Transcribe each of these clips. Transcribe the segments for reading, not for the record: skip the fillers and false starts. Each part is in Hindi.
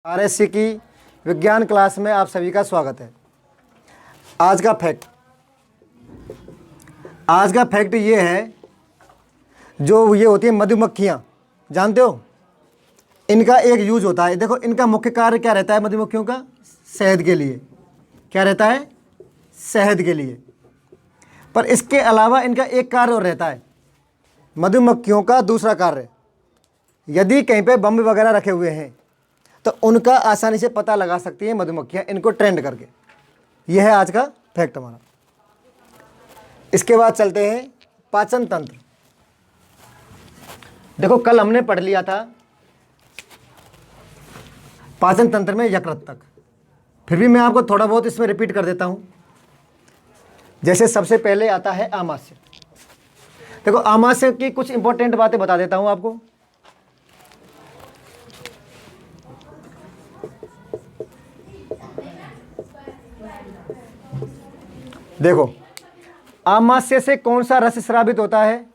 आरएससी की विज्ञान क्लास में आप सभी का स्वागत है। आज का फैक्ट ये है, जो ये होती है मधुमक्खियाँ, जानते हो इनका एक यूज होता है। देखो इनका मुख्य कार्य क्या रहता है मधुमक्खियों का? शहद के लिए। क्या रहता है? शहद के लिए। पर इसके अलावा इनका एक कार्य और रहता है। मधुमक्खियों का दूसरा कार्य, यदि कहीं पे बम वगैरह रखे हुए हैं तो उनका आसानी से पता लगा सकती है मधुमक्खियाँ इनको ट्रेंड करके। यह है आज का फैक्ट हमारा। इसके बाद चलते हैं पाचन तंत्र। देखो कल हमने पढ़ लिया था पाचन तंत्र में यकृत तक, फिर भी मैं आपको थोड़ा बहुत इसमें रिपीट कर देता हूं। जैसे सबसे पहले आता है आमाशय। देखो आमाशय की कुछ इंपॉर्टेंट बातें बता देता हूं आपको। देखो आमाशय से कौन सा रस स्रावित होता है?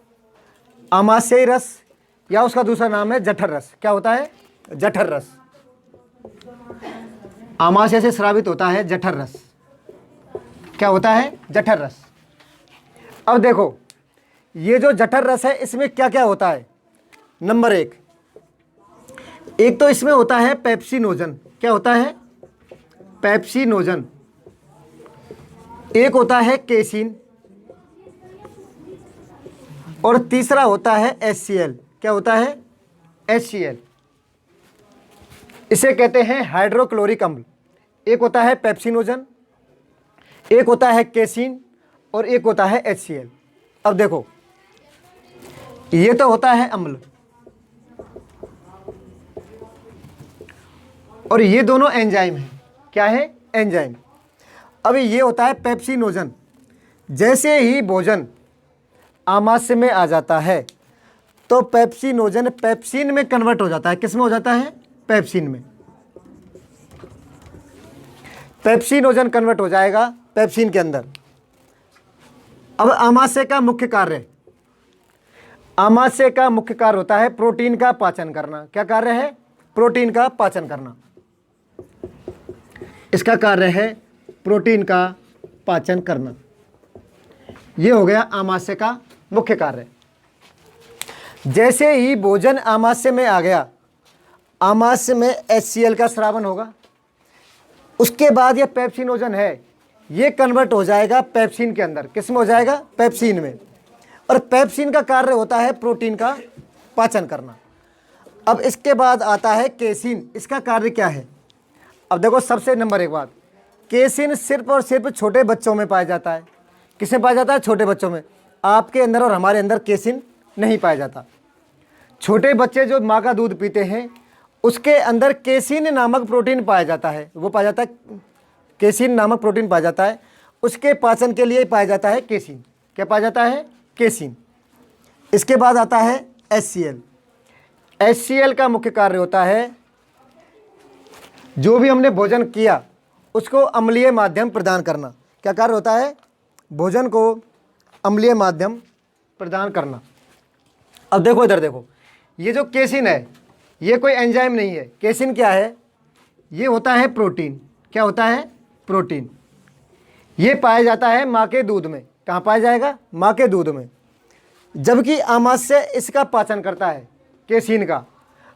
आमाशयी रस, या उसका दूसरा नाम है जठर रस। क्या होता है? जठर रस। आमाशय से स्रावित होता है जठर रस। क्या होता है? जठर रस। अब देखो ये जो जठर रस है इसमें क्या क्या होता है? नंबर एक तो इसमें होता है पेप्सिनोजन। क्या होता है? पेप्सिनोजन। एक होता है केसिन और तीसरा होता है HCl। क्या होता है? HCl। इसे कहते हैं हाइड्रोक्लोरिक अम्ल। एक होता है पेप्सिनोजन, एक होता है केसिन और एक होता है HCl। अब देखो ये तो होता है अम्ल और ये दोनों एंजाइम हैं। क्या है? एंजाइम। अब ये होता है पेप्सिनोजन। जैसे ही भोजन आमाशय में आ जाता है तो पेप्सिनोजन पेप्सिन में कन्वर्ट हो जाता है। किस में हो जाता है? पेप्सिन में। पेप्सिनोजन कन्वर्ट हो जाएगा पेप्सिन के अंदर। अब आमाशय का मुख्य कार्य, आमाशय का मुख्य कार्य होता है प्रोटीन का पाचन करना। क्या कार्य है? प्रोटीन का पाचन करना। इसका कार्य है प्रोटीन का पाचन करना। यह हो गया आमाशय का मुख्य कार्य। जैसे ही भोजन आमाशय में आ गया, आमाशय में HCl का स्रावन होगा। उसके बाद यह पेप्सिनोजन है, ये कन्वर्ट हो जाएगा पेप्सिन के अंदर। किस में हो जाएगा? पेप्सिन में। और पेप्सिन का कार्य होता है प्रोटीन का पाचन करना। अब इसके बाद आता है केसिन। इसका कार्य क्या है? अब देखो सबसे नंबर एक बात, केसिन सिर्फ और सिर्फ छोटे बच्चों में पाया जाता है। किसमें पाया जाता है? छोटे बच्चों में। आपके अंदर और हमारे अंदर केसिन नहीं पाया जाता। छोटे बच्चे जो माँ का दूध पीते हैं उसके अंदर केसिन नामक प्रोटीन पाया जाता है। वो पाया जाता है, केसिन नामक प्रोटीन पाया जाता है। उसके पाचन के लिए पाया जाता है केसिन। क्या पाया जाता है? केसिन। इसके बाद आता है HCl। HCl का मुख्य कार्य होता है जो भी हमने भोजन किया उसको अम्लीय माध्यम प्रदान करना। क्या कार्य होता है? भोजन को अम्लीय माध्यम प्रदान करना। अब देखो इधर देखो, ये जो केसिन है ये कोई एंजाइम नहीं है। केसिन क्या है? ये होता है प्रोटीन। क्या होता है? प्रोटीन। ये पाया जाता है माँ के दूध में। कहाँ पाया जाएगा? माँ के दूध में। जबकि आमाशय इसका पाचन करता है, केसिन का।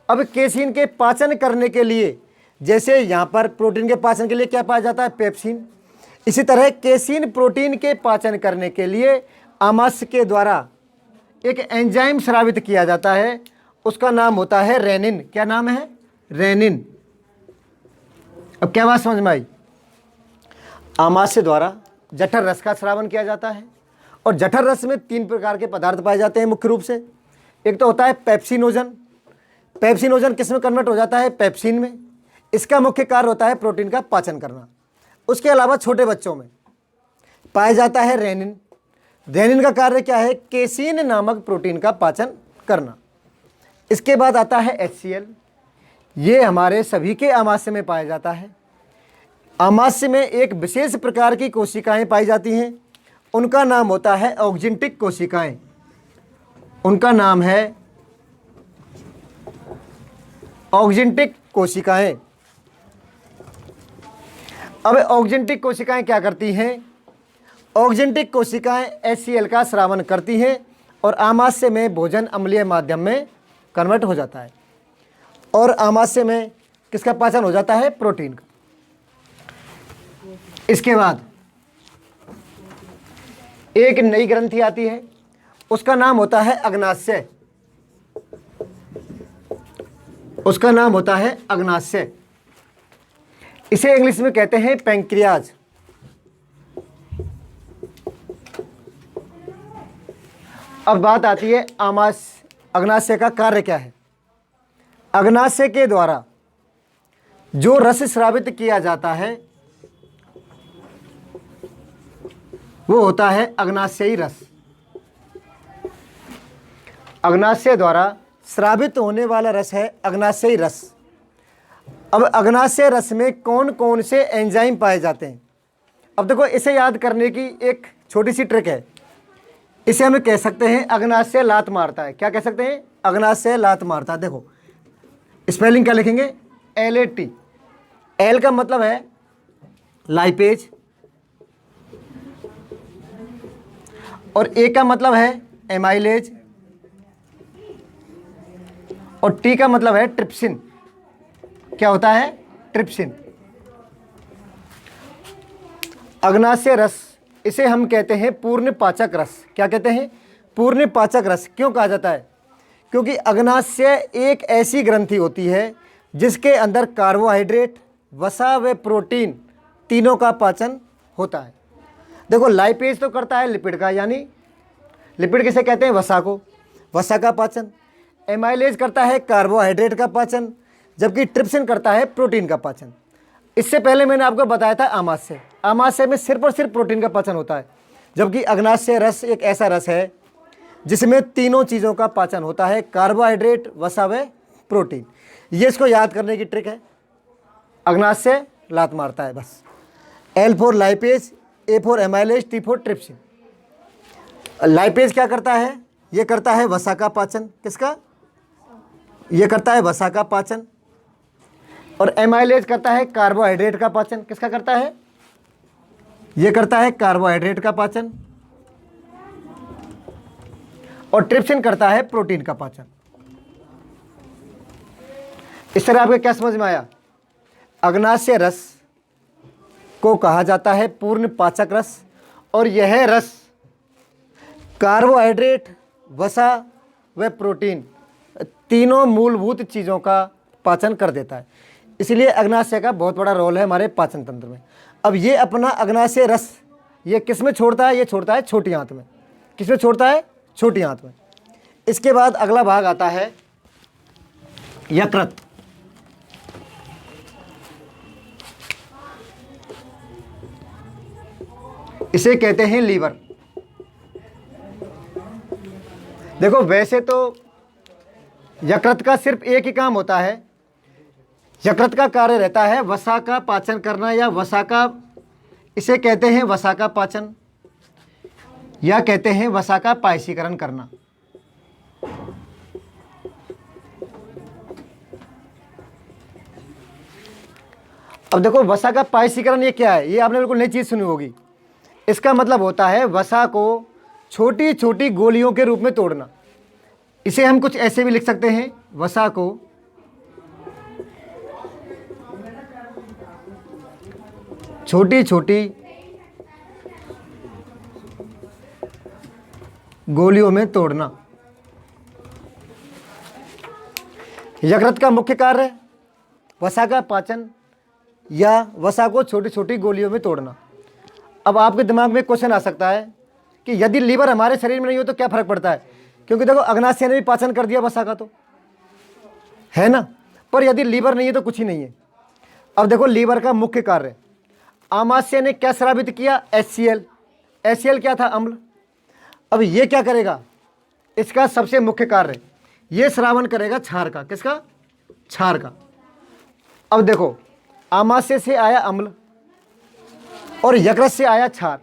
अब केसिन के पाचन करने के लिए, जैसे यहाँ पर प्रोटीन के पाचन के लिए क्या पाया जाता है? पेप्सिन। इसी तरह केसिन प्रोटीन के पाचन करने के लिए आमाशय के द्वारा एक एंजाइम स्रावित किया जाता है। उसका नाम होता है रेनिन। क्या नाम है? रेनिन। अब क्या बात समझ में आई? आमाशय द्वारा जठर रस का स्रावन किया जाता है और जठर रस में 3 प्रकार के पदार्थ पाए जाते हैं मुख्य रूप से। एक तो होता है पेप्सिनोजन। पेप्सिनोजन किस में कन्वर्ट हो जाता है? पेप्सिन में। इसका मुख्य कार्य होता है प्रोटीन का पाचन करना। उसके अलावा छोटे बच्चों में पाया जाता है रेनिन। रेनिन का कार्य क्या है? केसिन नामक प्रोटीन का पाचन करना। इसके बाद आता है HCl। ये हमारे सभी के आमाशय में पाया जाता है। आमाशय में एक विशेष प्रकार की कोशिकाएं पाई जाती हैं, उनका नाम होता है ऑक्जिंटिक कोशिकाएं। उनका नाम है ऑक्जिंटिक कोशिकाएं। अब ऑक्जेंटिक कोशिकाएं क्या करती हैं? ऑक्जेंटिक कोशिकाएं HCl का स्रावन करती हैं और आमाशय में भोजन अम्लीय माध्यम में कन्वर्ट हो जाता है और आमाशय में किसका पाचन हो जाता है? प्रोटीन का। इसके बाद एक नई ग्रंथि आती है, उसका नाम होता है अग्नाशय। उसका नाम होता है अग्नाशय। इसे इंग्लिश में कहते हैं पैंक्रियाज। अब बात आती है अग्नाशय का कार्य क्या है? अग्नाशय के द्वारा जो रस स्रावित किया जाता है वो होता है अग्नाशयी रस। अग्नाशय द्वारा स्रावित होने वाला रस है अग्नाशयी रस। अब अग्नाशय रस में कौन कौन से एंजाइम पाए जाते हैं? अब देखो, इसे याद करने की एक छोटी सी ट्रिक है। इसे हम कह सकते हैं अग्नाशय लात मारता है। क्या कह सकते हैं? अग्नाशय लात मारता है। देखो स्पेलिंग क्या लिखेंगे? LAT। एल का मतलब है लाइपेज और ए का मतलब है एमाइलेज और टी का मतलब है ट्रिप्सिन। क्या होता है? ट्रिप्सिन। अग्नाशय रस, इसे हम कहते हैं पूर्ण पाचक रस। क्या कहते हैं? पूर्ण पाचक रस। क्यों कहा जाता है? क्योंकि अग्नाशय एक ऐसी ग्रंथि होती है जिसके अंदर कार्बोहाइड्रेट, वसा व प्रोटीन तीनों का पाचन होता है। देखो, लाइपेज तो करता है लिपिड का, यानी लिपिड किसे कहते हैं? वसा को, वसा का पाचन। एमाइलेज करता है कार्बोहाइड्रेट का पाचन, जबकि ट्रिप्सिन करता है प्रोटीन का पाचन। इससे पहले मैंने आपको बताया था आमाशय। आमाशय में सिर्फ और सिर्फ प्रोटीन का पाचन होता है, जबकि अग्नाशय रस एक ऐसा रस है जिसमें तीनों चीज़ों का पाचन होता है, कार्बोहाइड्रेट, वसा व प्रोटीन। ये इसको याद करने की ट्रिक है। अग्नाशय लात मारता है बस। L for lipase, A for amylase, T for trypsin. Lipase क्या करता है? ये करता है वसा का पाचन। किसका? ये करता है वसा का पाचन। और एमाइलेज करता है कार्बोहाइड्रेट का पाचन। किसका करता है? ये करता है कार्बोहाइड्रेट का पाचन। और ट्रिप्सिन करता है प्रोटीन का पाचन। इस तरह आपको क्या समझ में आया? अग्नाशय रस को कहा जाता है पूर्ण पाचक रस और यह रस कार्बोहाइड्रेट, वसा व प्रोटीन तीनों मूलभूत चीज़ों का पाचन कर देता है। इसलिए अग्नाशय का बहुत बड़ा रोल है हमारे पाचन तंत्र में। अब ये अपना अग्नाशय रस ये किस में छोड़ता है? ये छोड़ता है छोटी आंत में। किस में छोड़ता है? छोटी आंत में। इसके बाद अगला भाग आता है यकृत। इसे कहते हैं लीवर। देखो, वैसे तो यकृत का सिर्फ एक ही काम होता है। यकृत का कार्य रहता है वसा का पाचन करना, या वसा का, इसे कहते हैं वसा का पाचन, या कहते हैं वसा का पायसीकरण करना। अब देखो, वसा का पायसीकरण ये क्या है? ये आपने बिल्कुल नई चीज़ सुनी होगी। इसका मतलब होता है वसा को छोटी छोटी गोलियों के रूप में तोड़ना। इसे हम कुछ ऐसे भी लिख सकते हैं, वसा को छोटी छोटी गोलियों में तोड़ना। यकृत का मुख्य कार्य वसा का पाचन या वसा को छोटी छोटी गोलियों में तोड़ना। अब आपके दिमाग में क्वेश्चन आ सकता है कि यदि लीवर हमारे शरीर में नहीं हो तो क्या फर्क पड़ता है? क्योंकि देखो, अग्नाशय ने भी पाचन कर दिया वसा का, तो है ना। पर यदि लीवर नहीं है तो कुछ ही नहीं है। अब देखो, लीवर का मुख्य कार्य, आमाशय ने क्या स्रावित किया? HCl। HCl क्या था? अम्ल। अब ये क्या करेगा? इसका सबसे मुख्य कार्य, ये श्रावण करेगा क्षार का। किसका? क्षार का। अब देखो, आमाशय से आया अम्ल और यकृत से आया क्षार।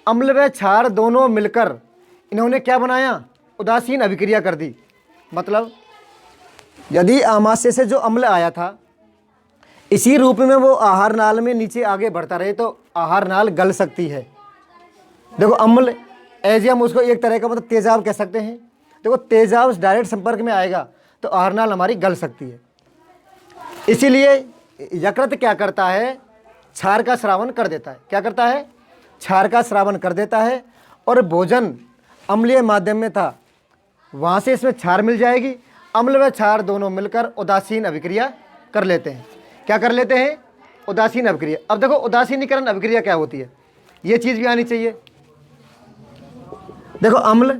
अम्ल व क्षार दोनों मिलकर इन्होंने क्या बनाया? उदासीन अभिक्रिया कर दी। मतलब यदि आमाशय से जो अम्ल आया था इसी रूप में वो आहार नाल में नीचे आगे बढ़ता रहे तो आहार नाल गल सकती है। देखो अम्ल ऐसे हम उसको एक तरह का मतलब तेजाब कह सकते हैं। देखो तेजाब डायरेक्ट संपर्क में आएगा तो आहार नाल हमारी गल सकती है। इसीलिए यकृत क्या करता है, क्षार का स्रावन कर देता है। क्या करता है, क्षार का स्रावन कर देता है। और भोजन अम्लीय माध्यम में था, वहाँ से इसमें क्षार मिल जाएगी। अम्ल व क्षार दोनों मिलकर उदासीन अभिक्रिया कर लेते हैं। क्या कर लेते हैं, उदासीन अभिक्रिया। अब देखो उदासीनीकरण अभिक्रिया क्या होती है, ये चीज़ भी आनी चाहिए। देखो अम्ल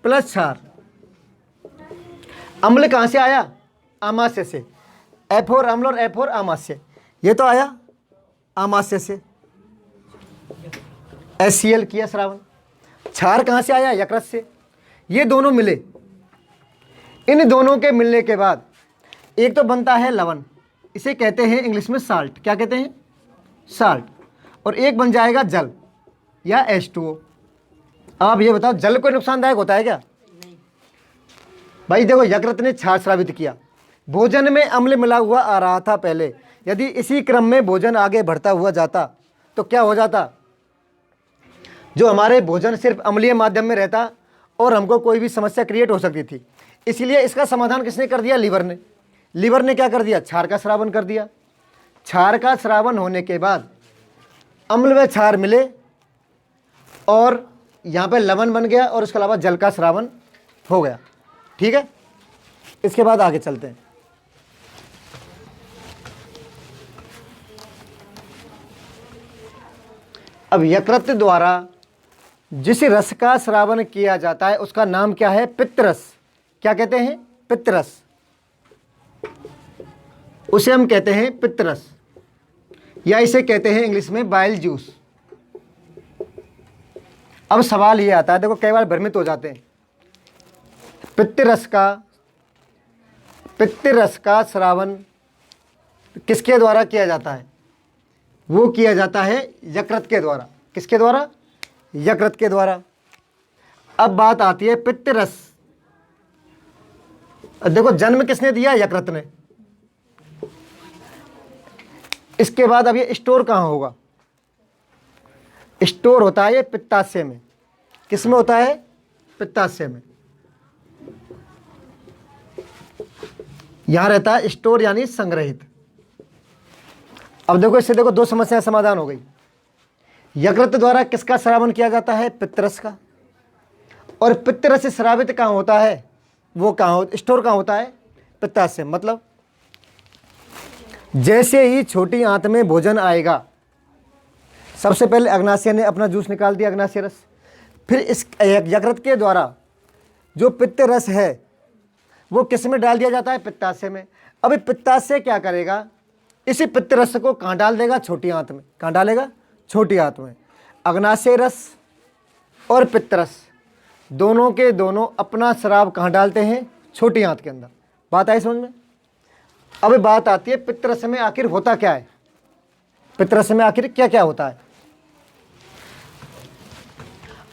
प्लस क्षार, अम्ल कहाँ से आया, आमाशय से। F4 अम्ल और F4 आमाशय, ये तो आया आमाशय से, HCl किया स्रावन। क्षार कहाँ से आया, यकृत से। ये दोनों मिले, इन दोनों के मिलने के बाद एक तो बनता है लवण, इसे कहते हैं इंग्लिश में साल्ट। क्या कहते हैं, साल्ट। और एक बन जाएगा जल या H2O। आप ये बताओ जल कोई नुकसानदायक होता है क्या, भाई। देखो यकृत ने क्षार स्रावित किया, भोजन में अम्ल मिला हुआ आ रहा था पहले। यदि इसी क्रम में भोजन आगे बढ़ता हुआ जाता तो क्या हो जाता, जो हमारे भोजन सिर्फ अम्लीय माध्यम में रहता और हमको कोई भी समस्या क्रिएट हो सकती थी। इसलिए इसका समाधान किसने कर दिया, लीवर ने। लीवर ने क्या कर दिया, क्षार का स्रावन कर दिया। क्षार का स्रावन होने के बाद अम्ल व क्षार मिले और यहाँ पे लवण बन गया और उसके अलावा जल का स्रावन हो गया। ठीक है, इसके बाद आगे चलते हैं। अब यकृत द्वारा जिस रस का स्रावन किया जाता है उसका नाम क्या है, पित्तरस। क्या कहते हैं, पित्तरस। उसे हम कहते हैं पित्तरस, या इसे कहते हैं इंग्लिश में बाइल जूस। अब सवाल ये आता है, देखो कई बार भ्रमित हो जाते हैं, पित्तरस का स्रावन किसके द्वारा किया जाता है, वो किया जाता है यकृत के द्वारा। किसके द्वारा, यकृत के द्वारा। अब बात आती है पित्तरस, देखो जन्म किसने दिया, यकृत ने। इसके बाद अब ये स्टोर कहाँ होगा, स्टोर होता है ये पित्ताशय में। किसमें होता है, पित्ताशय में। यहां रहता है स्टोर यानी संग्रहित। अब देखो इससे देखो दो समस्याएं समाधान हो गई। यकृत द्वारा किसका स्रावन किया जाता है, पित्तरस का। और पित्तरस से स्रावित कहाँ होता है, वो कहाँ स्टोर कहाँ होता है, पित्ताशय। मतलब जैसे ही छोटी आंत में भोजन आएगा, सबसे पहले अग्नाशय ने अपना जूस निकाल दिया, अग्नाशय रस। फिर इस यकृत के द्वारा जो पित्त रस है वो किस में डाल दिया जाता है, पित्ताशय में। अभी पित्ताशय क्या करेगा, इसी पित्त रस को कहाँ डाल देगा, छोटी आंत में। कहाँ डालेगा, छोटी आंत में। अग्नाशय रस और पित्त रस दोनों के दोनों अपना स्राव कहाँ डालते हैं, छोटी आंत के अंदर। बात आई समझ में। अब बात आती है पित्त रस में आखिर होता क्या है, पित्त रस में आखिर क्या क्या होता है।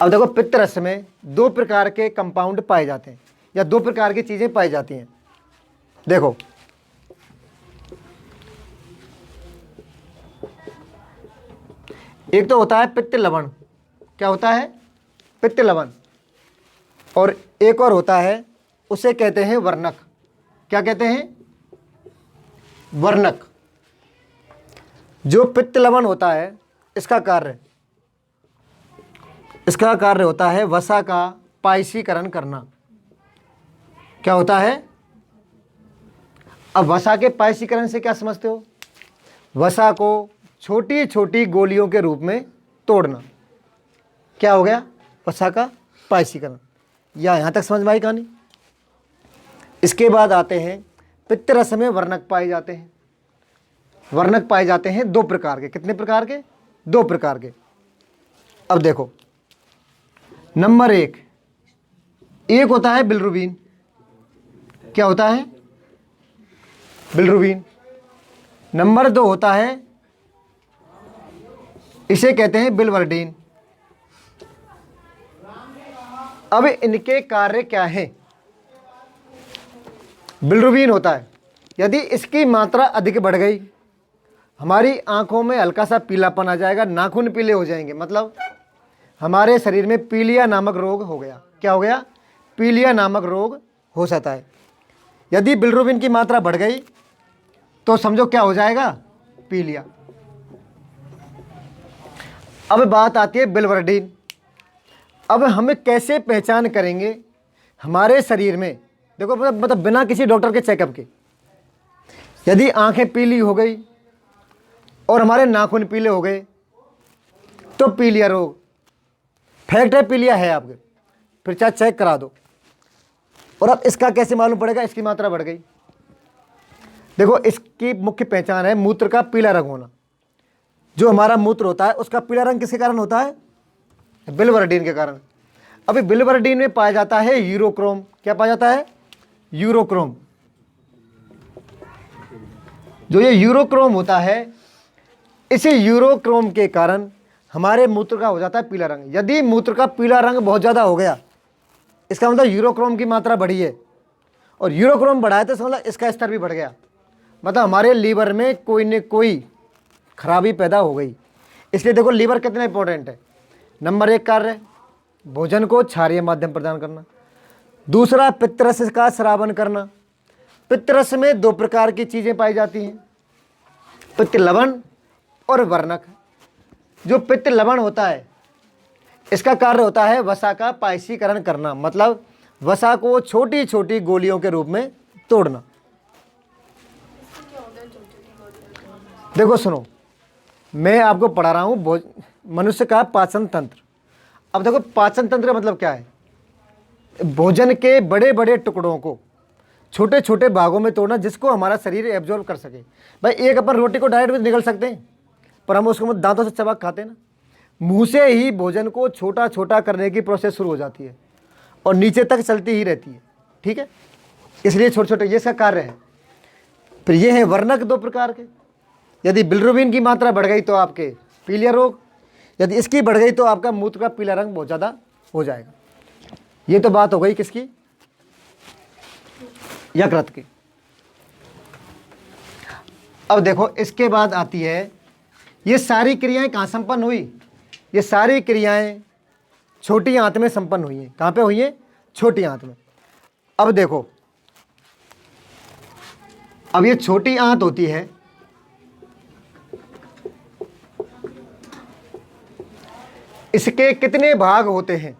अब देखो पित्त रस में दो प्रकार के कंपाउंड पाए जाते हैं या दो प्रकार की चीजें पाई जाती हैं। देखो एक तो होता है पित्त लवण। क्या होता है, पित्त लवण। और एक और होता है, उसे कहते हैं वर्णक। क्या कहते हैं, वर्णक। जो पित्त लवण होता है इसका कार्य होता है वसा का पायसीकरण करना। क्या होता है, अब वसा के पायसीकरण से क्या समझते हो, वसा को छोटी छोटी गोलियों के रूप में तोड़ना। क्या हो गया, वसा का पायसीकरण। या यहाँ तक समझ में आई कहानी। इसके बाद आते हैं पित्त रस में वर्णक पाए जाते हैं। वर्णक पाए जाते हैं दो प्रकार के। कितने प्रकार के, दो प्रकार के। अब देखो नंबर एक होता है बिलिरुबिन। क्या होता है, बिलिरुबिन। नंबर दो होता है, इसे कहते हैं बिलवर्डिन। अब इनके कार्य क्या है, बिलिरुबिन होता है, यदि इसकी मात्रा अधिक बढ़ गई हमारी आंखों में हल्का सा पीलापन आ जाएगा, नाखून पीले हो जाएंगे, मतलब हमारे शरीर में पीलिया नामक रोग हो गया। क्या हो गया? पीलिया नामक रोग हो सकता है। यदि बिलिरुबिन की मात्रा बढ़ गई तो समझो क्या हो जाएगा? पीलिया। अब बात आती है बिलिवर्डिन। अब हमें कैसे पहचान करेंगे हमारे शरीर में? देखो मतलब बिना किसी डॉक्टर के चेकअप के, यदि आंखें पीली हो गई और हमारे नाखून पीले हो गए तो पीलिया रोग। फैक्ट है, पीलिया है आपके, फिर चाहे चेक करा दो। और अब इसका कैसे मालूम पड़ेगा? इसकी मात्रा बढ़ गई। देखो इसकी मुख्य पहचान है मूत्र का पीला रंग होना। जो हमारा मूत्र होता है उसका पीला रंग किसके कारण होता है? बिलिवर्डिन के कारण। अभी बिलिवर्डिन में पाया जाता है यूरोक्रोम। क्या पाया जाता है? यूरोक्रोम। जो ये यूरोक्रोम होता है, इसी यूरोक्रोम के कारण हमारे मूत्र का हो जाता है पीला रंग। यदि मूत्र का पीला रंग बहुत ज़्यादा हो गया, इसका मतलब यूरोक्रोम की मात्रा बढ़ी है, और यूरोक्रोम बढ़ा है तो समझ इसका स्तर भी बढ़ गया, मतलब हमारे लीवर में कोई न कोई खराबी पैदा हो गई। इसलिए देखो लीवर कितना इंपॉर्टेंट है। नंबर 1 कार्य भोजन को क्षारीय माध्यम प्रदान करना। दूसरा पित्तरस का स्रावन करना। पित्तरस में 2 प्रकार की चीज़ें पाई जाती हैं, पित्त लवण और वर्णक। जो पित्त लवण होता है इसका कार्य होता है वसा का पायसीकरण करना, मतलब वसा को छोटी छोटी गोलियों के रूप में तोड़ना। देखो सुनो, मैं आपको पढ़ा रहा हूँ मनुष्य का पाचन तंत्र। अब देखो पाचन तंत्र का मतलब क्या है? भोजन के बड़े बड़े टुकड़ों को छोटे छोटे भागों में तोड़ना जिसको हमारा शरीर एब्जॉर्ब कर सके। भाई एक अपन रोटी को डायरेक्ट में निगल सकते हैं, पर हम उसको दांतों से चबा खाते हैं ना। मुंह से ही भोजन को छोटा छोटा करने की प्रोसेस शुरू हो जाती है और नीचे तक चलती ही रहती है, ठीक है? इसलिए छोटे छोटे ये इसका कार्य है। फिर ये है वर्णक 2 प्रकार के। यदि बिलिरुबिन की मात्रा बढ़ गई तो आपके पीलिया रोग, यदि इसकी बढ़ गई तो आपका मूत्र का पीला रंग बहुत ज़्यादा हो जाएगा। ये तो बात हो गई किसकी? यकृत की। अब देखो इसके बाद आती है, ये सारी क्रियाएं कहाँ संपन्न हुई? ये सारी क्रियाएं छोटी आंत में संपन्न हुई हैं। कहाँ पे हुई हैं? छोटी आंत में। अब देखो, अब ये छोटी आंत होती है, इसके कितने भाग होते हैं?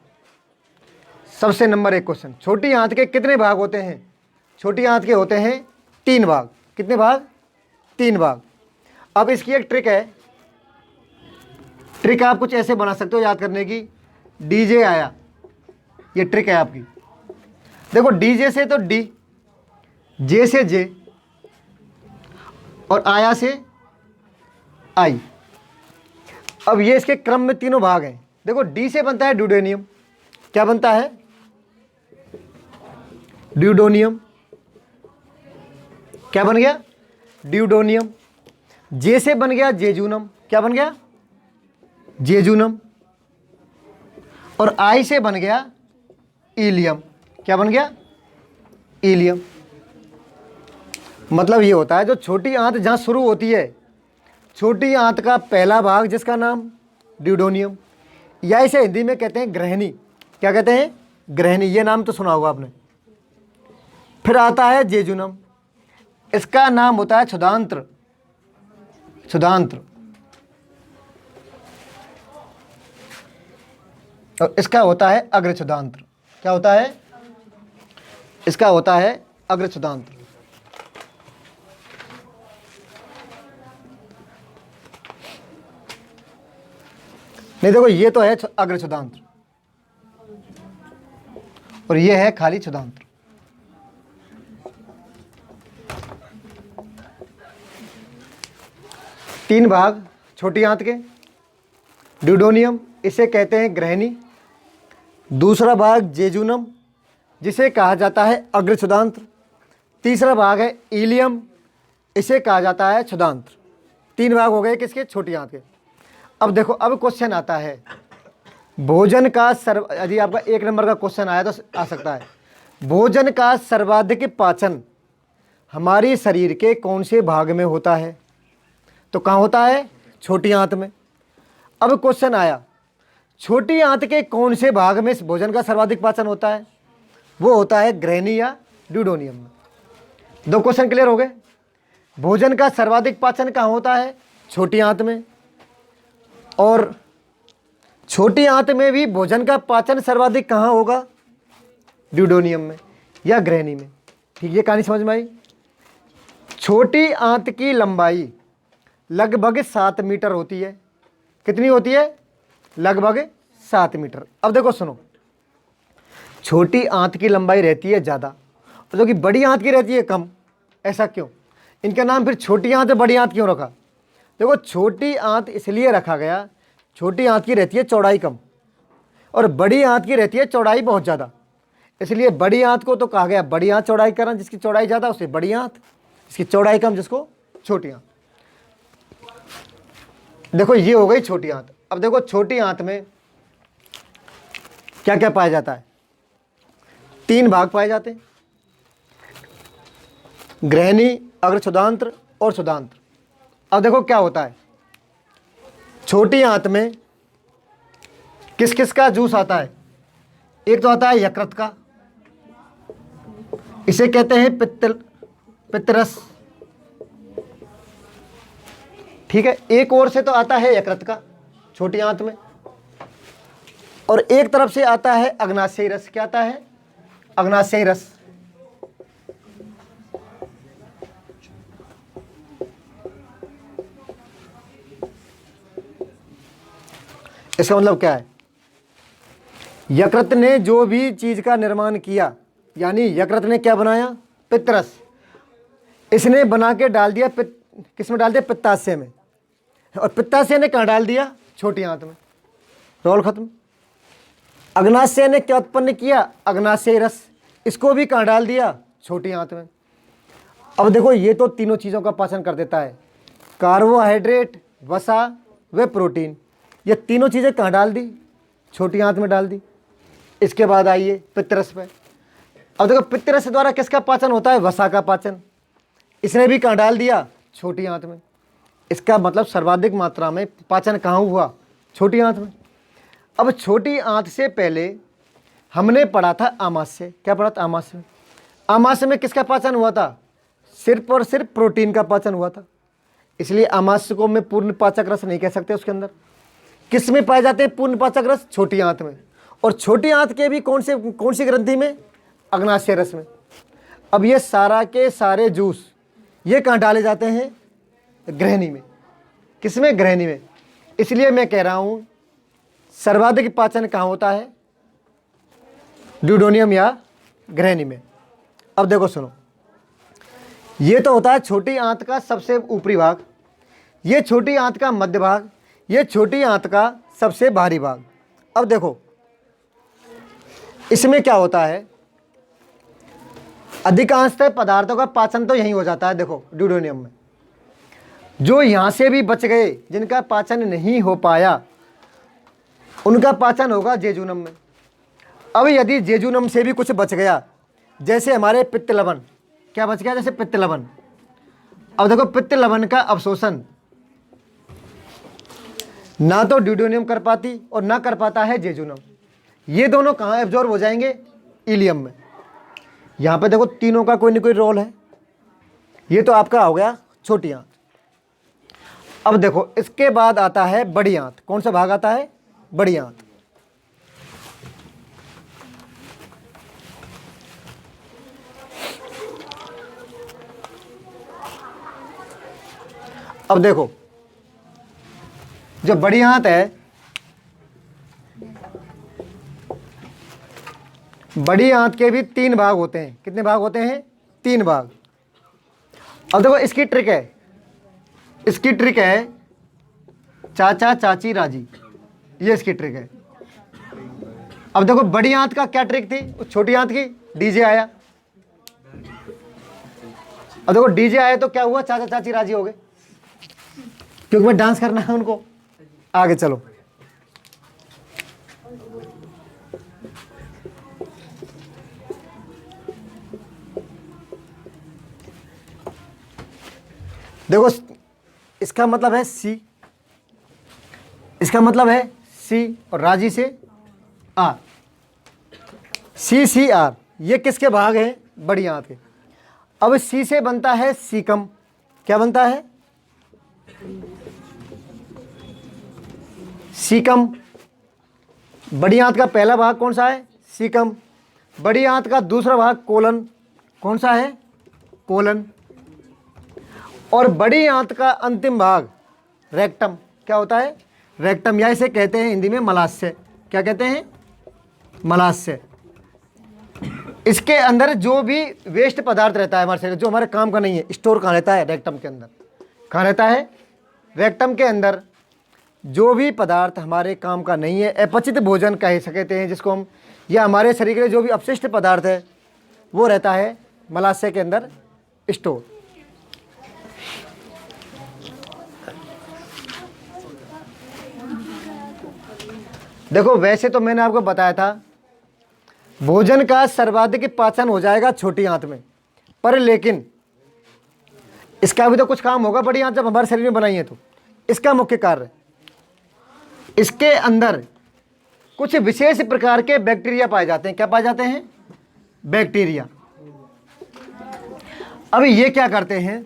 सबसे नंबर 1 क्वेश्चन, छोटी आंत के कितने भाग होते हैं? छोटी आंत के होते हैं 3 भाग। कितने भाग? 3 भाग। अब इसकी एक ट्रिक है, ट्रिक आप कुछ ऐसे बना सकते हो याद करने की। डीजे आया, ये ट्रिक है आपकी। देखो डीजे से तो डी, जे से जे, और आया से आई। अब ये इसके क्रम में तीनों भाग हैं। देखो डी से बनता है ड्यूडेनियम। क्या बनता है? ड्यूडोनियम। क्या बन गया? ड्यूडोनियम। जे से बन गया जेजूनम। क्या बन गया? जेजूनम। और आई से बन गया इलियम। क्या बन गया? इलियम। मतलब ये होता है जो छोटी आंत जहां शुरू होती है, छोटी आंत का पहला भाग जिसका नाम ड्यूडोनियम, या इसे हिंदी में कहते हैं ग्रहणी। क्या कहते हैं? ग्रहणी। ये नाम तो सुना होगा आपने। फिर आता है जेजुनम, इसका नाम होता है क्षुधांत्र। क्षुधांत्र। और इसका होता है अग्रक्षुधांत्र। क्या होता है? इसका होता है अग्रक्षुधांत्र। नहीं देखो ये तो है अग्रक्षुधांत्र और ये है खाली क्षुधांत्र। तीन भाग छोटी आंत के। ड्यूडोनियम, इसे कहते हैं ग्रहणी। दूसरा भाग जेजुनम, जिसे कहा जाता है अग्रक्षुधांत्र। तीसरा भाग है इलियम, इसे कहा जाता है क्षुधांत्र। 3 भाग हो गए किसके? छोटी आंत के। अब देखो, अब क्वेश्चन आता है भोजन का यदि आपका 1 नंबर का क्वेश्चन आया तो आ सकता है, भोजन का सर्वाधिक पाचन हमारे शरीर के कौन से भाग में होता है? तो कहाँ होता है? छोटी आंत में। अब क्वेश्चन आया, छोटी आंत के कौन से भाग में इस भोजन का सर्वाधिक पाचन होता है? वो होता है ग्रहणी या ड्यूडोनियम में। दो क्वेश्चन क्लियर हो गए। भोजन का सर्वाधिक पाचन कहाँ होता है? छोटी आंत में। और छोटी आंत में भी भोजन का पाचन सर्वाधिक कहाँ होगा? ड्यूडोनियम में या ग्रहणी में। ठीक, ये कहानी समझ में आई। छोटी आंत की लंबाई लगभग 7 मीटर होती है। कितनी होती है? लगभग 7 मीटर। अब देखो सुनो, छोटी आंत की लंबाई रहती है ज़्यादा और जो कि बड़ी आंत की रहती है कम। ऐसा क्यों? इनका नाम फिर छोटी आंत और बड़ी आंत क्यों रखा? देखो, छोटी आंत इसलिए रखा गया, छोटी आंत की रहती है चौड़ाई कम और बड़ी आंत की रहती है चौड़ाई बहुत ज़्यादा। इसलिए बड़ी आंत को तो कहा गया बड़ी आंत चौड़ाई करण, जिसकी चौड़ाई ज़्यादा उसे बड़ी आंत, जिसकी चौड़ाई कम जिसको छोटी आंत। देखो, ये हो गई छोटी आंत। अब देखो, छोटी आंत में क्या क्या पाया जाता है? 3 भाग पाए जाते हैं, ग्रहणी, अग्रछुदांत्र और छुदांत्र। अब देखो क्या होता है, छोटी आंत में किस किस का जूस आता है? एक तो आता है यकृत का, इसे कहते हैं पित्तरस। ठीक है, एक ओर से तो आता है यकृत का छोटी आंत में, और एक तरफ से आता है अग्नाशयी रस। क्या आता है? अग्नाशयी रस। इसका मतलब क्या है? यकृत ने जो भी चीज का निर्माण किया, यानी यकृत ने क्या बनाया? पित्तरस। इसने बना के डाल दिया किस में डाल दिया? पित्ताशय में। और पित्ताशय ने कहाँ डाल दिया? छोटी आंत में। रोल खत्म। अग्नाशय ने क्या उत्पन्न किया? अग्नाशयी रस। इसको भी कहाँ डाल दिया? छोटी आंत में। अब देखो, ये तो तीनों चीज़ों का पाचन कर देता है, कार्बोहाइड्रेट, वसा व प्रोटीन। ये तीनों चीज़ें कहाँ डाल दी? छोटी आंत में डाल दी। इसके बाद आइए पित्तरस पे। अब देखो, पित्तरस द्वारा किसका पाचन होता है? वसा का पाचन। इसने भी कहाँ डाल दिया? छोटी आंत में। इसका मतलब सर्वाधिक मात्रा में पाचन कहाँ हुआ? छोटी आंत में। अब छोटी आंत से पहले हमने पढ़ा था आमाशय। क्या पढ़ा था? आमाशय। आमाशय में किसका पाचन हुआ था? सिर्फ और सिर्फ प्रोटीन का पाचन हुआ था। इसलिए आमाशय को मैं पूर्ण पाचक रस नहीं कह सकते। उसके अंदर किस में पाए जाते हैं पूर्ण पाचक रस? छोटी आंत में। और छोटी आंत के भी कौन सी ग्रंथि में? अग्नाशय रस में। अब ये सारा के सारे जूस ये कहाँ डाले जाते हैं? ग्रहणी में। किसमें? ग्रहणी में। इसलिए मैं कह रहा हूं सर्वाधिक पाचन कहाँ होता है? ड्यूडोनियम या ग्रहणी में। अब देखो सुनो, ये तो होता है छोटी आंत का सबसे ऊपरी भाग, ये छोटी आंत का मध्य भाग, ये छोटी आंत का सबसे बाहरी भाग। अब देखो, इसमें क्या होता है? अधिकांशतः पदार्थों का पाचन तो यहीं हो जाता है। देखो, ड्यूडोनियम में जो यहां से भी बच गए, जिनका पाचन नहीं हो पाया, उनका पाचन होगा जेजुनम में। अब यदि जेजुनम से भी कुछ बच गया, जैसे हमारे पित्त लवण, क्या बच गया? जैसे पित्त लवण। अब देखो, पित्त लवण का अवशोषण ना तो ड्यूडोनियम कर पाती और ना कर पाता है जेजुनम। ये दोनों कहाँ एब्जॉर्ब हो जाएंगे? इलियम में। यहाँ पे देखो, तीनों का कोई ना कोई रोल है। ये तो आपका हो गया छोटी आंत। अब देखो, इसके बाद आता है बड़ी आंत। कौन सा भाग आता है? बड़ी आंत। अब देखो, जो बड़ी आंत है, बड़ी आंत के भी 3 भाग होते हैं। कितने भाग होते हैं? 3 भाग। अब देखो, इसकी ट्रिक है, इसकी ट्रिक है चाचा चाची राजी। ये इसकी ट्रिक है। अब देखो, बड़ी आंत का क्या ट्रिक थी? छोटी आंत की डीजे आया। अब देखो, डीजे आया तो क्या हुआ? चाचा चाची राजी हो गए, क्योंकि मैं डांस करना है उनको। आगे चलो, देखो इसका मतलब है सी, इसका मतलब है सी, और राजी से आर, सी सी आर, ये किसके भाग हैं? बड़ी आंत के। अब सी से बनता है सीकम, क्या बनता है? सीकम। बड़ी आंत का पहला भाग कौन सा है? सीकम। बड़ी आंत का दूसरा भाग कोलन, कौन सा है? कोलन। और बड़ी आंत का अंतिम भाग रेक्टम, क्या होता है? रेक्टम, या इसे कहते हैं हिंदी में मलाशय। क्या कहते हैं? मलाशय। इसके अंदर जो भी वेस्ट पदार्थ रहता है हमारे शरीर, जो हमारे काम का नहीं है, स्टोर कहाँ रहता है? रेक्टम के अंदर। कहाँ रहता है? रेक्टम के अंदर। जो भी पदार्थ हमारे काम का नहीं है, अपचित भोजन कह सकते हैं जिसको हम, या हमारे शरीर के जो भी अपशिष्ट पदार्थ है वो रहता है मलाशय के अंदर स्टोर। देखो वैसे तो मैंने आपको बताया था भोजन का सर्वाधिक पाचन हो जाएगा छोटी आंत में, पर लेकिन इसका भी तो कुछ काम होगा बड़ी आंत जब हमारे शरीर में बनाई है तो। इसका मुख्य कार्य, इसके अंदर कुछ विशेष प्रकार के बैक्टीरिया पाए जाते हैं। क्या पाए जाते हैं? बैक्टीरिया। अब ये क्या करते हैं?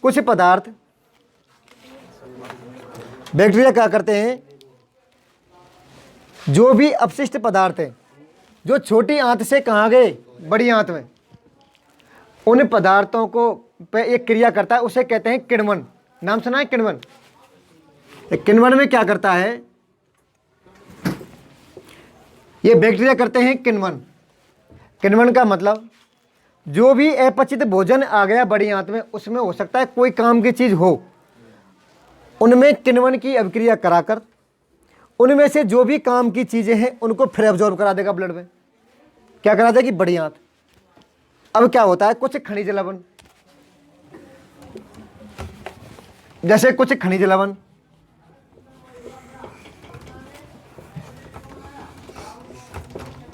कुछ पदार्थ बैक्टीरिया क्या करते हैं? जो भी अपशिष्ट पदार्थ हैं जो छोटी आंत से कहाँ गए? बड़ी आंत में, उन पदार्थों को पे एक क्रिया करता है, उसे कहते हैं किण्वन। नाम सुना है किण्वन? किण्वन में क्या करता है? ये बैक्टीरिया करते हैं किण्वन। किण्वन का मतलब जो भी अपचित भोजन आ गया बड़ी आंत में, उसमें हो सकता है कोई काम की चीज हो, उनमें किण्वन की अभिक्रिया कराकर उनमें से जो भी काम की चीजें हैं उनको फिर एब्जॉर्ब करा देगा ब्लड में। क्या करा देगी? बड़ी आंत। अब क्या होता है? कुछ खनिज लवण, जैसे कुछ खनिज लवण,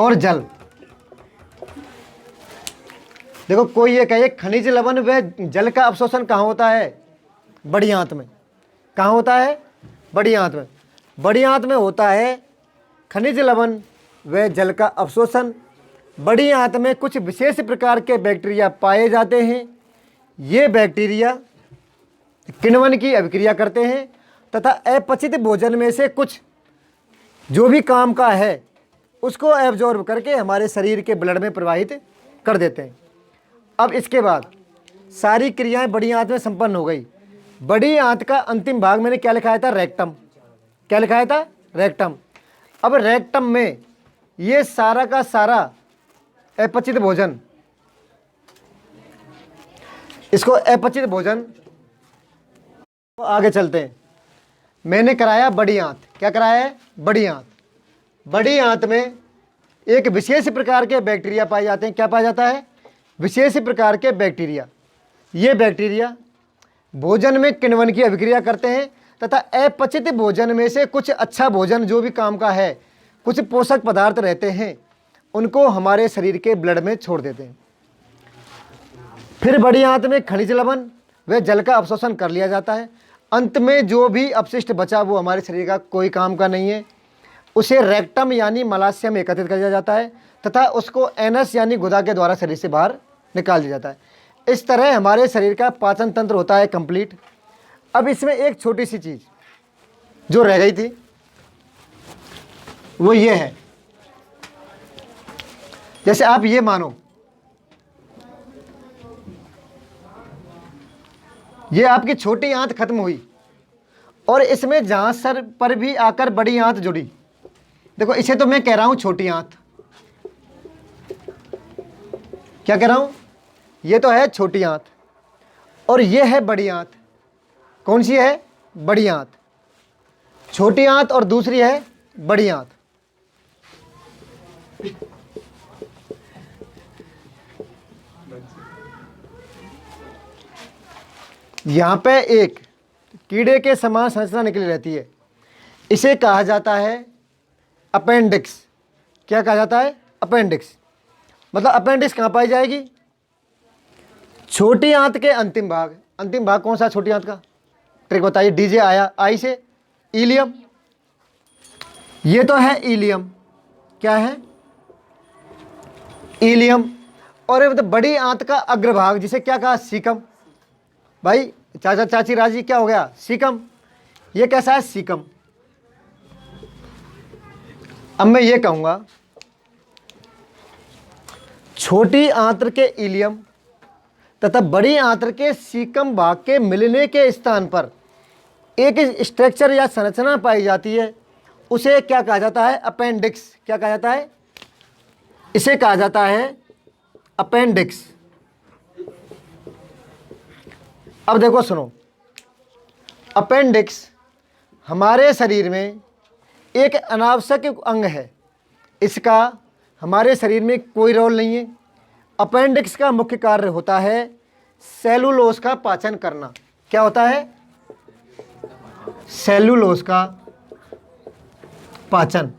और जल। देखो कोई ये कहे खनिज लवण व जल का अवशोषण कहाँ होता है? बड़ी आंत में। कहाँ होता है? बड़ी आंत में। बड़ी आंत में होता है खनिज लवण व जल का अवशोषण। बड़ी आंत में कुछ विशेष प्रकार के बैक्टीरिया पाए जाते हैं। ये बैक्टीरिया किण्वन की अभिक्रिया करते हैं तथा अपचित भोजन में से कुछ जो भी काम का है उसको एब्जॉर्ब करके हमारे शरीर के ब्लड में प्रवाहित कर देते हैं। अब इसके बाद सारी क्रियाएं बड़ी आंत में संपन्न हो गई। बड़ी आंत का अंतिम भाग मैंने क्या लिखाया था? रेक्टम। क्या लिखाया था? रेक्टम। अब रेक्टम में ये सारा का सारा अपचित भोजन, इसको अपचित भोजन, तो आगे चलते हैं। मैंने कराया बड़ी आंत। क्या कराया है? बड़ी आंत। बड़ी आंत में एक विशेष प्रकार के बैक्टीरिया पाए जाते हैं। क्या पाया जाता है? विशेष प्रकार के बैक्टीरिया। ये बैक्टीरिया भोजन में किण्वन की अभिक्रिया करते हैं तथा अपचित भोजन में से कुछ अच्छा भोजन जो भी काम का है, कुछ पोषक पदार्थ रहते हैं, उनको हमारे शरीर के ब्लड में छोड़ देते हैं। फिर बड़ी आंत में खनिज लवण व जल का अवशोषण कर लिया जाता है। अंत में जो भी अपशिष्ट बचा वो हमारे शरीर का कोई काम का नहीं है, उसे रेक्टम यानी मलाशय में एकत्रित कर दिया जाता है तथा उसको एनस यानी गुदा के द्वारा शरीर से बाहर निकाल दिया जाता है। इस तरह हमारे शरीर का पाचन तंत्र होता है कंप्लीट। अब इसमें एक छोटी सी चीज़ जो रह गई थी वो ये है, जैसे आप ये मानो ये आपकी छोटी आंत खत्म हुई और इसमें जहां सर पर भी आकर बड़ी आंत जुड़ी। देखो इसे तो मैं कह रहा हूं छोटी आंत। क्या कह रहा हूं? ये तो है छोटी आंत और ये है बड़ी आंत। कौन सी है? बड़ी आंत। छोटी आंत और दूसरी है बड़ी आंत। यहां पे एक कीड़े के समान संरचना निकली रहती है, इसे कहा जाता है अपेंडिक्स। क्या कहा जाता है? अपेंडिक्स। मतलब अपेंडिक्स कहाँ पाई जाएगी? छोटी आंत के अंतिम भाग। अंतिम भाग कौन सा? छोटी आंत का ट्रिक बताइए। डीजे आया, आई से इलियम, ये तो है इलियम, क्या है इलियम। और ये मतलब बड़ी आंत का अग्रभाग जिसे क्या कहा, सीकम। भाई चाचा चाची राजी, क्या हो गया, सीकम। ये कैसा है, सीकम। अब मैं ये कहूंगा छोटी आंत्र के इलियम तथा बड़ी आंत्र के सीकम भाग के मिलने के स्थान पर एक स्ट्रक्चर या संरचना पाई जाती है, उसे क्या कहा जाता है, अपेंडिक्स। क्या कहा जाता है, इसे कहा जाता है अपेंडिक्स। अब देखो सुनो, अपेंडिक्स हमारे शरीर में एक अनावश्यक अंग है, इसका हमारे शरीर में कोई रोल नहीं है। अपेंडिक्स का मुख्य कार्य होता है सेलुलोज का पाचन करना। क्या होता है, सेलुलोज का पाचन।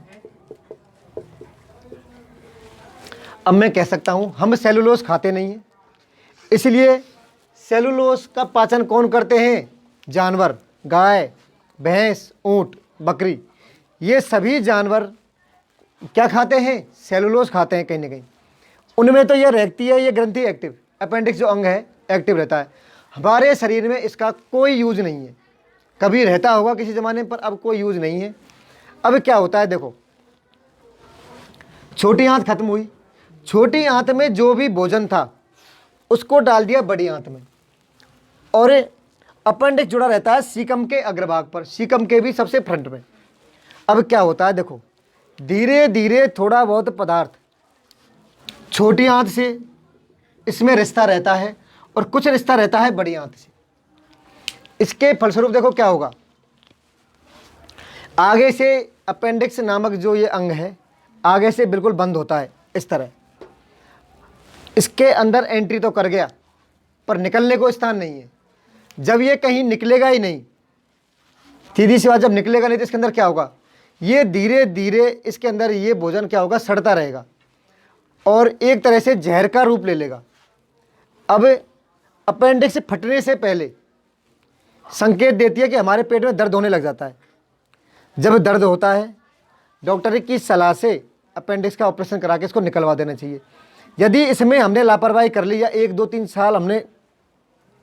अब मैं कह सकता हूं हम सेलुलोज खाते नहीं हैं, इसलिए सेलुलोज का पाचन कौन करते हैं, जानवर, गाय, भैंस, ऊंट, बकरी। ये सभी जानवर क्या खाते हैं, सेलुलोज खाते हैं कहीं ना कहीं। उनमें तो ये रहती है, ये ग्रंथि एक्टिव, अपेंडिक्स जो अंग है एक्टिव रहता है। हमारे शरीर में इसका कोई यूज नहीं है, कभी रहता होगा किसी ज़माने पर, अब कोई यूज नहीं है। अब क्या होता है, देखो छोटी आंत खत्म हुई, छोटी आंत में जो भी भोजन था उसको डाल दिया बड़ी आंत में, और अपेंडिक्स जुड़ा रहता है सीकम के अग्रभाग पर, सीकम के भी सबसे फ्रंट में। अब क्या होता है, देखो धीरे धीरे थोड़ा बहुत पदार्थ छोटी आंत से इसमें रिश्ता रहता है और कुछ रिश्ता रहता है बड़ी आंत से। इसके फलस्वरूप देखो क्या होगा, आगे से अपेंडिक्स नामक जो ये अंग है आगे से बिल्कुल बंद होता है इस तरह। इसके अंदर एंट्री तो कर गया पर निकलने को स्थान नहीं है। जब ये कहीं निकलेगा ही नहीं, सीधी सी बात, जब निकलेगा नहीं तो इसके अंदर क्या होगा, ये धीरे धीरे इसके अंदर ये भोजन क्या होगा, सड़ता रहेगा और एक तरह से जहर का रूप ले लेगा। अब अपेंडिक्स फटने से पहले संकेत देती है कि हमारे पेट में दर्द होने लग जाता है। जब दर्द होता है डॉक्टर की सलाह से अपेंडिक्स का ऑपरेशन करा के इसको निकलवा देना चाहिए। यदि इसमें हमने लापरवाही कर ली या 1-2-3 साल हमने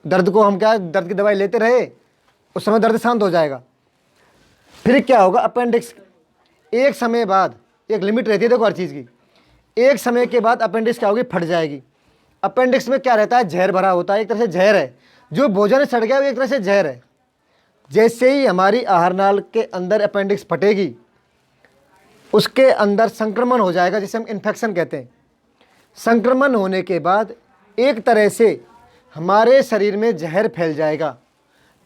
दर्द को, हम क्या दर्द की दवाई लेते रहे, उस समय दर्द शांत हो जाएगा। फिर क्या होगा, अपेंडिक्स एक समय बाद, एक लिमिट रहती है देखो हर चीज़ की, एक समय के बाद अपेंडिक्स क्या होगी, फट जाएगी। अपेंडिक्स में क्या रहता है, जहर भरा होता है, एक तरह से जहर है। जो भोजन सड़ गया वो एक तरह से जहर है। जैसे ही हमारी आहार नाल के अंदर अपेंडिक्स फटेगी, उसके अंदर संक्रमण हो जाएगा, जिसे हम इन्फेक्शन कहते हैं। संक्रमण होने के बाद एक तरह से हमारे शरीर में जहर फैल जाएगा,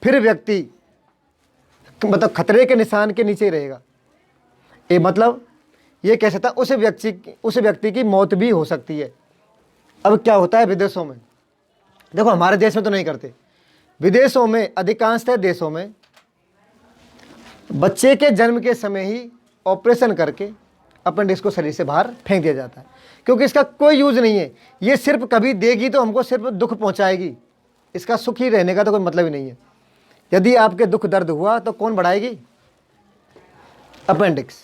फिर व्यक्ति मतलब खतरे के निशान के नीचे रहेगा। ये मतलब ये कह सकता उस व्यक्ति की मौत भी हो सकती है। अब क्या होता है विदेशों में, देखो हमारे देश में तो नहीं करते, विदेशों में अधिकांशतः देशों में बच्चे के जन्म के समय ही ऑपरेशन करके अपेंडिक्स को शरीर से बाहर फेंक दिया जाता है, क्योंकि इसका कोई यूज नहीं है। ये सिर्फ कभी देगी तो हमको सिर्फ दुख पहुंचाएगी, इसका सुख ही रहने का तो कोई मतलब ही नहीं है। यदि आपके दुख दर्द हुआ तो कौन बढ़ाएगी, अपेंडिक्स।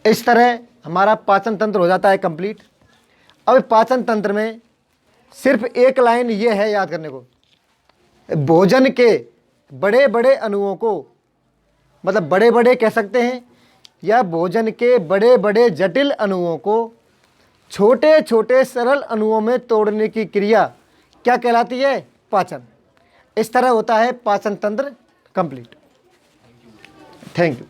इस तरह हमारा पाचन तंत्र हो जाता है कंप्लीट। अब पाचन तंत्र में सिर्फ एक लाइन ये है याद करने को, भोजन के बड़े बड़े अणुओं को, मतलब बड़े बड़े कह सकते हैं, या भोजन के बड़े बड़े जटिल अणुओं को छोटे छोटे सरल अणुओं में तोड़ने की क्रिया क्या कहलाती है, पाचन। इस तरह होता है पाचन तंत्र कंप्लीट। Thank you.